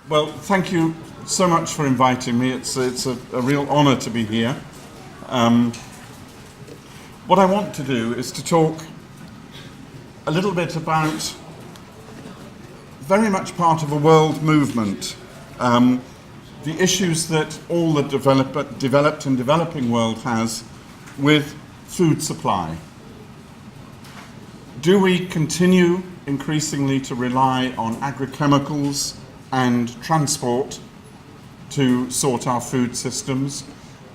Well, thank you so much for inviting me. It's a real honor to be here. What I want to do is to talk a little bit about very much part of a world movement, the issues that all the developed and developing world has with food supply. Do we continue increasingly to rely on agrochemicals and transport to sort our food systems,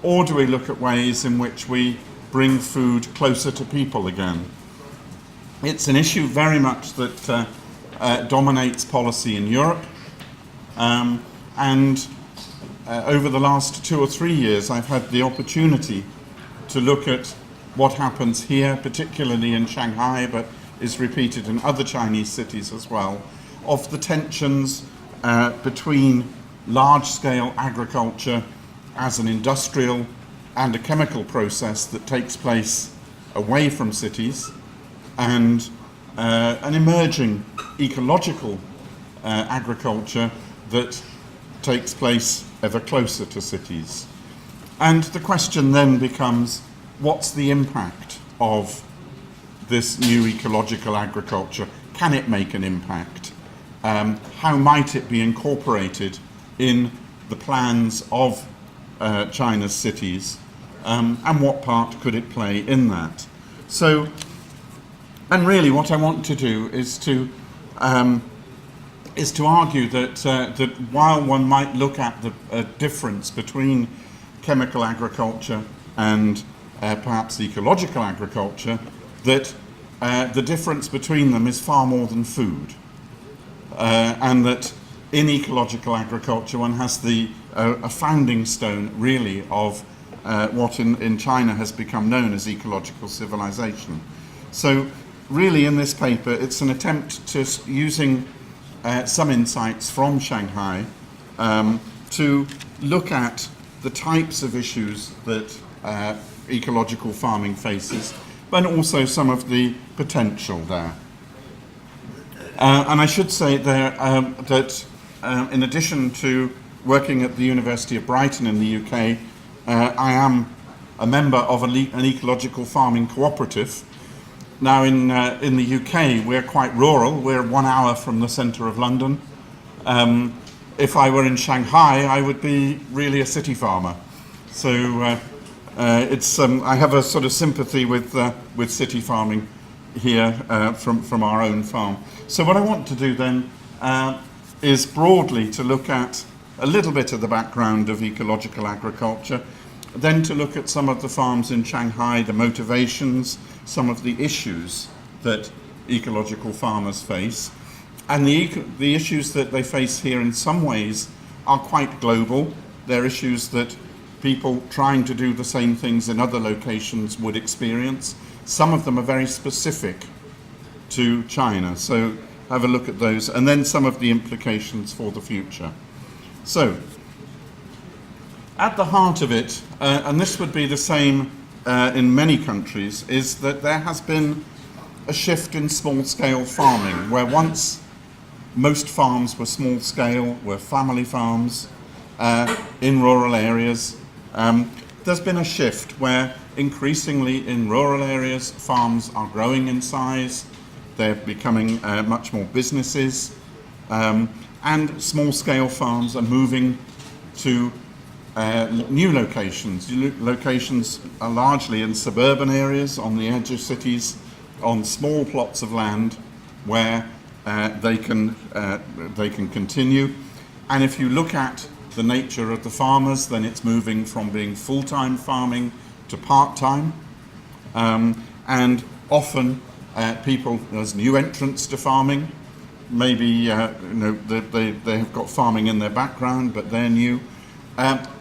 or do we look at ways in which we bring food closer to people again? It's an issue very much that dominates policy in Europe, and over the last 2 or 3 years I've had the opportunity to look at what happens here, particularly in Shanghai, but is repeated in other Chinese cities as well, of the tensions between large-scale agriculture as an industrial and a chemical process that takes place away from cities, and an emerging ecological agriculture that takes place ever closer to cities. And the question then becomes, what's the impact of this new ecological agriculture? Can it make an impact? How might it be incorporated in the plans of China's cities, and what part could it play in that? So, and really what I want to do is to argue that, that while one might look at the difference between chemical agriculture and perhaps ecological agriculture, that the difference between them is far more than food. And that in ecological agriculture one has a founding stone really of what in China has become known as ecological civilization. So really in this paper it's an attempt to using some insights from Shanghai to look at the types of issues that ecological farming faces, but also some of the potential there. And I should say there that in addition to working at the University of Brighton in the UK, I am a member of an ecological farming cooperative. Now in the UK we're quite rural, we're 1 hour from the centre of London. If I were in Shanghai I would be really a city farmer. So I have a sort of sympathy with city farming here from our own farm. So what I want to do then is broadly to look at a little bit of the background of ecological agriculture, then to look at some of the farms in Shanghai, the motivations, some of the issues that ecological farmers face, and the issues that they face here in some ways are quite global. They're issues that people trying to do the same things in other locations would experience. Some of them are very specific to China, so have a look at those, and then some of the implications for the future. So, at the heart of it, and this would be the same in many countries, is that there has been a shift in small-scale farming, where once most farms were small-scale, were family farms in rural areas. There's been a shift where increasingly in rural areas farms are growing in size, they're becoming much more businesses, and small-scale farms are moving to new locations. Locations are largely in suburban areas, on the edge of cities, on small plots of land where they can continue. And if you look at the nature of the farmers, then it's moving from being full-time farming to part-time, and often there's new entrants to farming. Maybe they have got farming in their background, but they're new.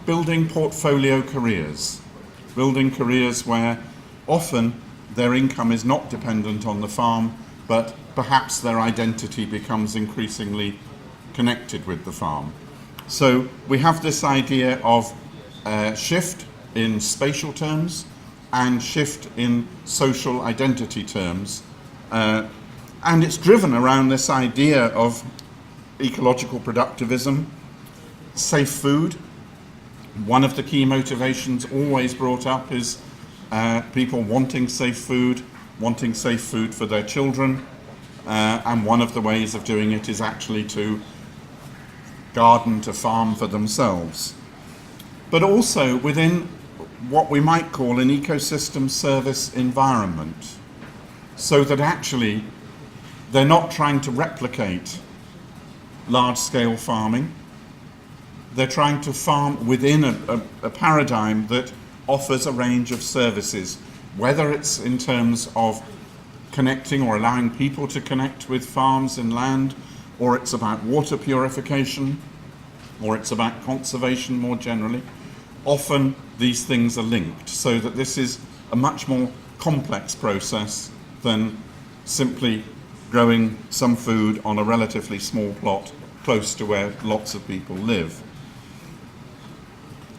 Building portfolio careers, building careers where often their income is not dependent on the farm, but perhaps their identity becomes increasingly connected with the farm. So we have this idea of shift in spatial terms and shift in social identity terms. And it's driven around this idea of ecological productivism Safe food. One of the key motivations always brought up is people wanting safe food for their children, and one of the ways of doing it is actually to garden, to farm for themselves. But also within what we might call an ecosystem service environment, so that actually they're not trying to replicate large-scale farming. They're trying to farm within a paradigm that offers a range of services, whether it's in terms of connecting or allowing people to connect with farms and land, or it's about water purification, or it's about conservation more generally. Often these things are linked, so that this is a much more complex process than simply growing some food on a relatively small plot close to where lots of people live.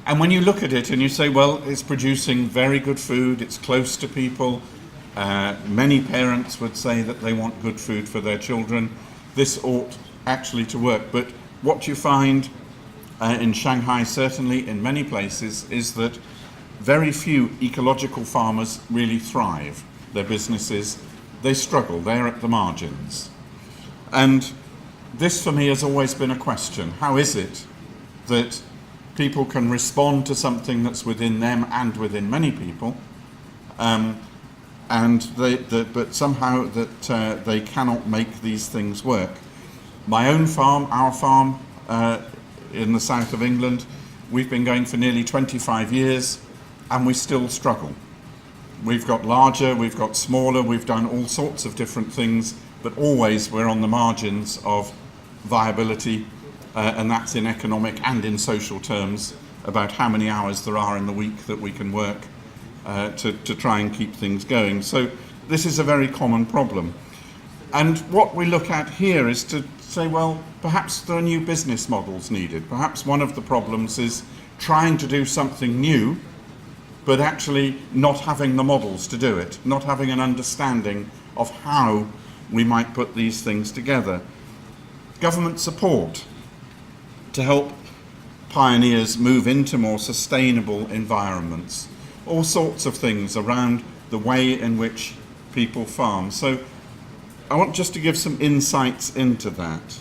And when you look at it and you say, well, it's producing very good food, it's close to people, many parents would say that they want good food for their children, this ought actually to work. But what you find in Shanghai, certainly in many places, is that very few ecological farmers really thrive. Their businesses, they struggle, they're at the margins. And this for me has always been a question. How is it that people can respond to something that's within them and within many people, but somehow that they cannot make these things work? My own farm, our farm in the south of England, we've been going for nearly 25 years and we still struggle. We've got larger, we've got smaller, we've done all sorts of different things, but always we're on the margins of viability, and that's in economic and in social terms, about how many hours there are in the week that we can work to try and keep things going. So this is a very common problem. And what we look at here is to say, well, perhaps there are new business models needed. Perhaps one of the problems is trying to do something new, but actually not having the models to do it, not having an understanding of how we might put these things together. Government support to help pioneers move into more sustainable environments, all sorts of things around the way in which people farm. So I want just to give some insights into that.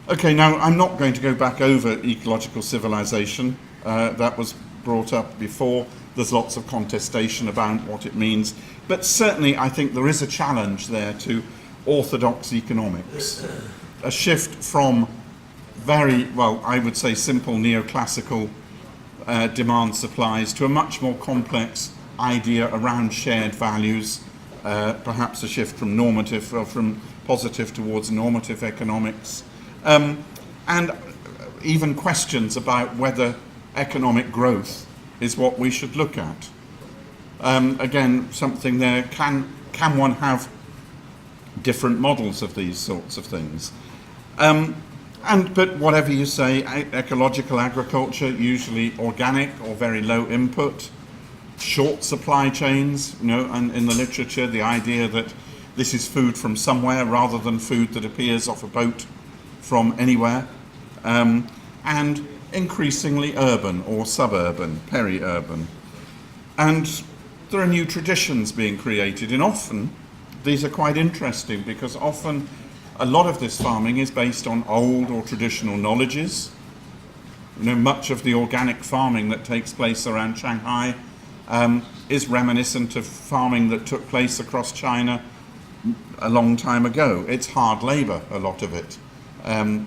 Okay, now I'm not going to go back over ecological civilization. That was brought up before. There's lots of contestation about what it means, but certainly I think there is a challenge there to orthodox economics, a shift from very, well, I would say simple neoclassical demand supplies to a much more complex idea around shared values, perhaps a shift from normative or from positive towards normative economics, and even questions about whether economic growth is what we should look at. Again, something there, can one have different models of these sorts of things? But whatever you say, ecological agriculture, usually organic or very low input, short supply chains, and in the literature the idea that this is food from somewhere rather than food that appears off a boat from anywhere, and increasingly urban or suburban, peri-urban. And there are new traditions being created, and often these are quite interesting because often a lot of this farming is based on old or traditional knowledges. Much of the organic farming that takes place around Shanghai is reminiscent of farming that took place across China a long time ago. It's hard labor, a lot of it,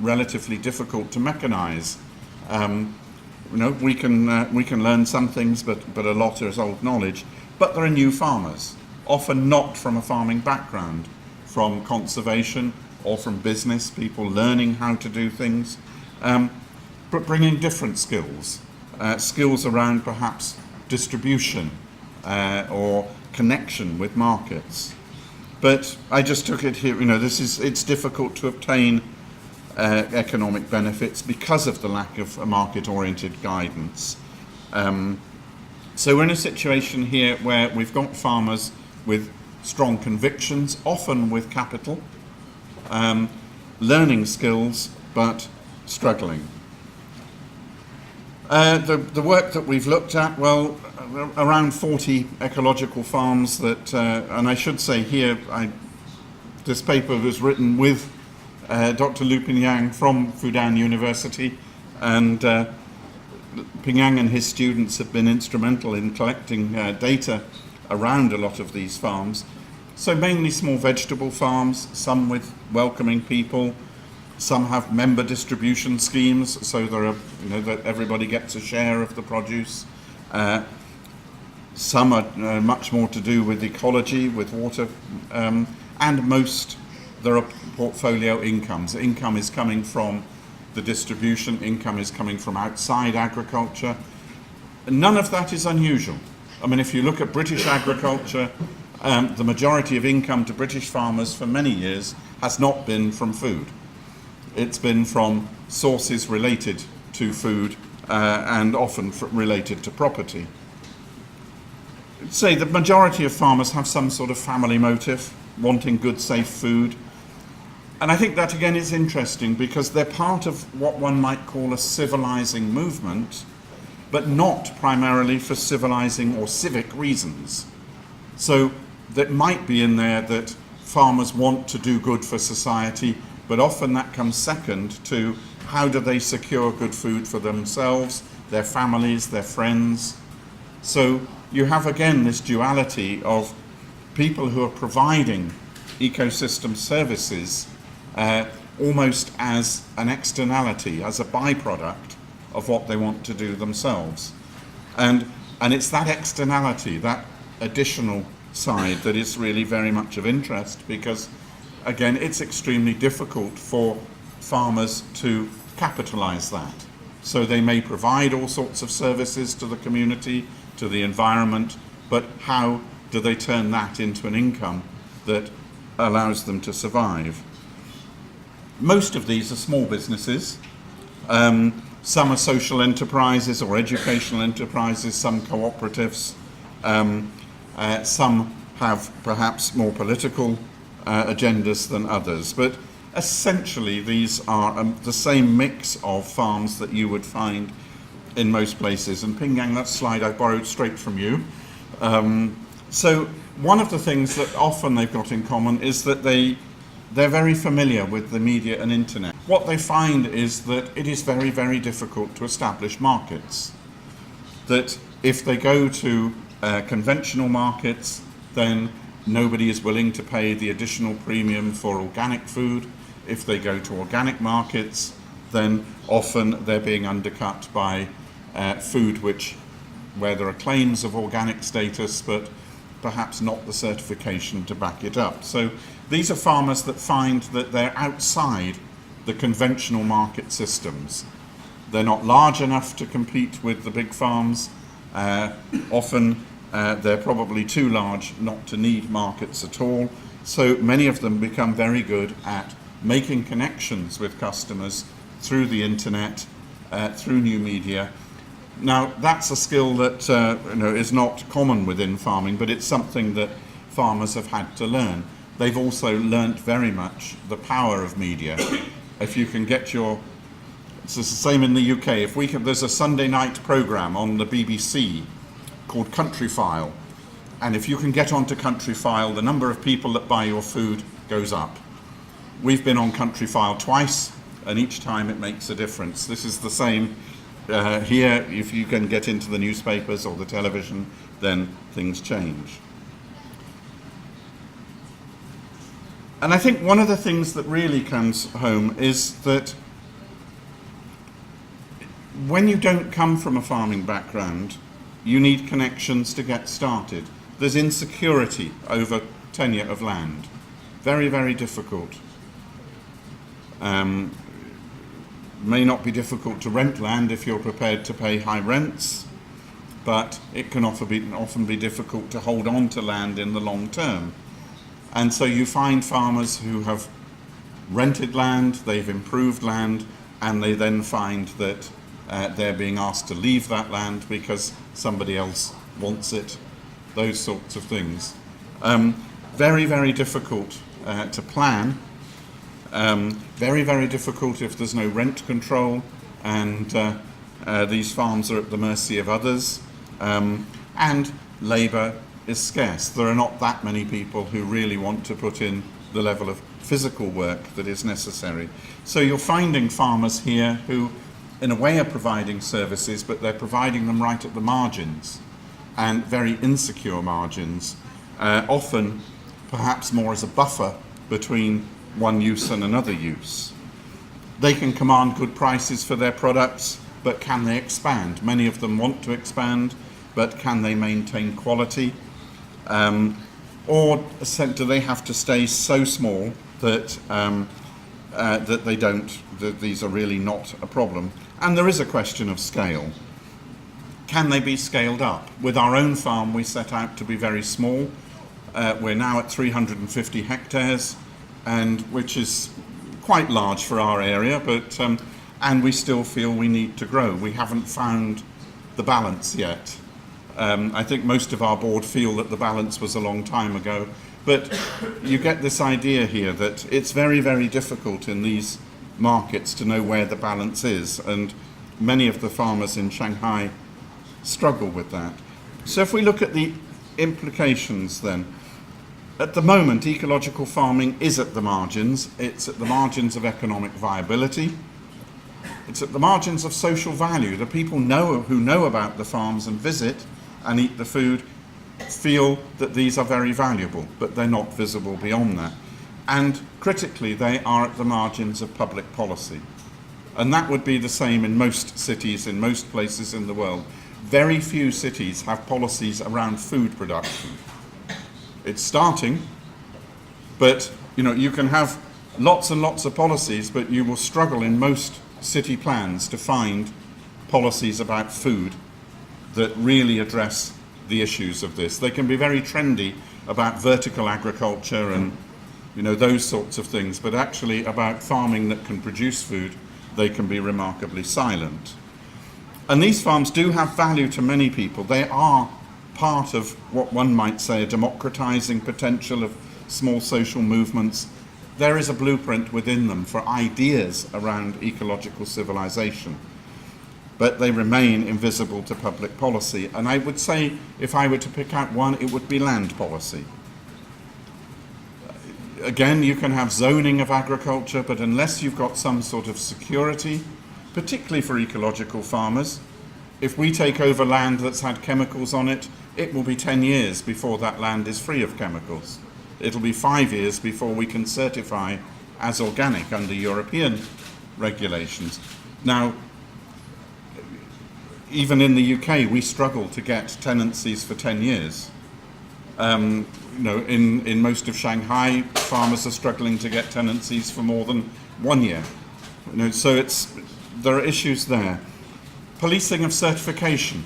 relatively difficult to mechanize. We can learn some things, but a lot is old knowledge. But there are new farmers, often not from a farming background, from conservation or from business, people learning how to do things, but bringing different skills, skills around perhaps distribution or connection with markets. But I just took it here, it's difficult to obtain economic benefits because of the lack of a market-oriented guidance. So we're in a situation here where we've got farmers with strong convictions, often with capital, learning skills, but struggling. The work that we've looked at, well, around 40 ecological farms that, and I should say here, this paper was written with Dr. Lu Pingyang from Fudan University, and Pingyang and his students have been instrumental in collecting data around a lot of these farms. So mainly small vegetable farms, some with welcoming people, some have member distribution schemes, so there are, that everybody gets a share of the produce. Some are much more to do with ecology, with water, and most there are portfolio incomes. Income is coming from the distribution, income is coming from outside agriculture. None of that is unusual. I mean, if you look at British agriculture, the majority of income to British farmers for many years has not been from food. It's been from sources related to food and often related to property. Say the majority of farmers have some sort of family motive, wanting good, safe food. And I think that again is interesting because they're part of what one might call a civilizing movement, but not primarily for civilizing or civic reasons. So that might be in there that farmers want to do good for society, but often that comes second to how do they secure good food for themselves, their families, their friends. So you have again this duality of people who are providing ecosystem services almost as an externality, as a byproduct of what they want to do themselves. And it's that externality, that additional side that is really very much of interest because, again, it's extremely difficult for farmers to capitalize that. So they may provide all sorts of services to the community, to the environment, but how do they turn that into an income that allows them to survive? Most of these are small businesses. Some are social enterprises or educational enterprises, some cooperatives. Some have perhaps more political agendas than others. But essentially these are the same mix of farms that you would find in most places. And Pingyang, that slide I borrowed straight from you. So one of the things that often they've got in common is that they're very familiar with the media and internet. What they find is that it is very, very difficult to establish markets. That if they go to conventional markets, then nobody is willing to pay the additional premium for organic food. If they go to organic markets, then often they're being undercut by food where there are claims of organic status, but perhaps not the certification to back it up. So these are farmers that find that they're outside the conventional market systems. They're not large enough to compete with the big farms. Often they're probably too large not to need markets at all. So many of them become very good at making connections with customers through the internet, through new media. Now that's a skill that is not common within farming, but it's something that farmers have had to learn. They've also learnt very much the power of media. If you can get it's the same in the UK. There's a Sunday night programme on the BBC called Countryfile, and if you can get onto Countryfile, the number of people that buy your food goes up. We've been on Countryfile twice, and each time it makes a difference. This is the same here. If you can get into the newspapers or the television, then things change. And I think one of the things that really comes home is that when you don't come from a farming background, you need connections to get started. There's insecurity over tenure of land. Very, very difficult. May not be difficult to rent land if you're prepared to pay high rents, but it can often be difficult to hold on to land in the long term. And so you find farmers who have rented land, they've improved land, and they then find that they're being asked to leave that land because somebody else wants it, those sorts of things. Very, very difficult to plan. Very, very difficult if there's no rent control, and These farms are at the mercy of others, and labour is scarce. There are not that many people who really want to put in the level of physical work that is necessary. So you're finding farmers here who, in a way, are providing services, but they're providing them right at the margins, and very insecure margins, often perhaps more as a buffer between one use and another use. They can command good prices for their products, but can they expand? Many of them want to expand, but can they maintain quality? Or do they have to stay so small that that they don't, that these are really not a problem? And there is a question of scale. Can they be scaled up? With our own farm, we set out to be very small. We're now at 350 hectares, and which is quite large for our area, but and we still feel we need to grow. We haven't found the balance yet. I think most of our board feel that the balance was a long time ago, but you get this idea here that it's very, very difficult in these markets to know where the balance is, and many of the farmers in Shanghai struggle with that. So if we look at the implications then, at the moment ecological farming is at the margins. It's at the margins of economic viability. It's at the margins of social value. The people who know about the farms and visit and eat the food feel that these are very valuable, but they're not visible beyond that. And critically, they are at the margins of public policy. And that would be the same in most cities, in most places in the world. Very few cities have policies around food production. It's starting, but you can have lots and lots of policies, but you will struggle in most city plans to find policies about food that really address the issues of this. They can be very trendy about vertical agriculture and those sorts of things, but actually about farming that can produce food, they can be remarkably silent. And these farms do have value to many people. They are part of what one might say a democratizing potential of small social movements. There is a blueprint within them for ideas around ecological civilization, but they remain invisible to public policy. And I would say, if I were to pick out one, it would be land policy. Again, you can have zoning of agriculture, but unless you've got some sort of security, particularly for ecological farmers, if we take over land that's had chemicals on it, it will be 10 years before that land is free of chemicals. It'll be 5 years before we can certify as organic under European regulations. Now, even in the UK, we struggle to get tenancies for 10 years. In most of Shanghai, farmers are struggling to get tenancies for more than 1 year. So there are issues there. Policing of certification.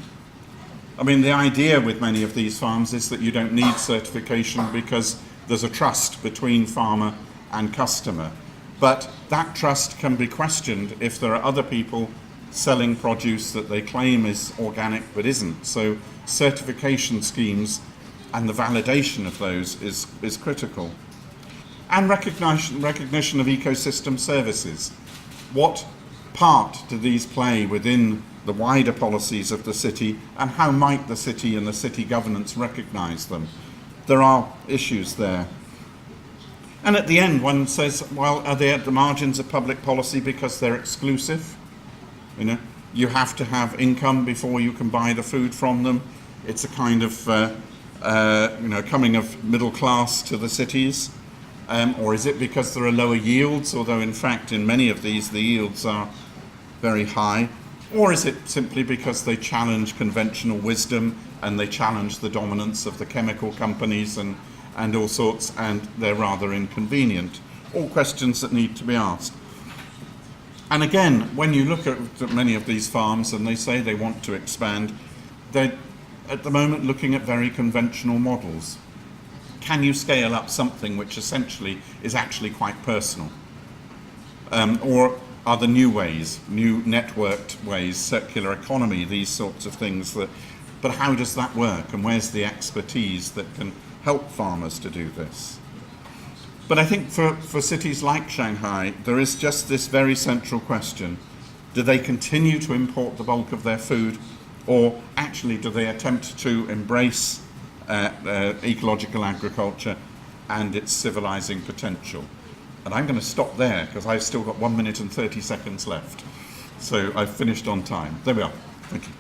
I mean, the idea with many of these farms is that you don't need certification because there's a trust between farmer and customer. But that trust can be questioned if there are other people selling produce that they claim is organic but isn't. So certification schemes and the validation of those is critical. And recognition of ecosystem services. What part do these play within the wider policies of the city, and how might the city and the city governance recognise them? There are issues there. And at the end, one says, well, are they at the margins of public policy because they're exclusive? You have to have income before you can buy the food from them. It's a kind of coming of middle class to the cities. Or is it because there are lower yields, although in fact in many of these the yields are very high? Or is it simply because they challenge conventional wisdom and they challenge the dominance of the chemical companies and all sorts, and they're rather inconvenient? All questions that need to be asked. And again, when you look at many of these farms and they say they want to expand, they're at the moment looking at very conventional models. Can you scale up something which essentially is actually quite personal? Or are there new ways, new networked ways, circular economy, these sorts of things? But how does that work, and where's the expertise that can help farmers to do this? But I think for cities like Shanghai, there is just this very central question. Do they continue to import the bulk of their food, or actually do they attempt to embrace ecological agriculture and its civilizing potential? And I'm going to stop there because I've still got 1 minute and 30 seconds left. So I've finished on time. There we are. Thank you.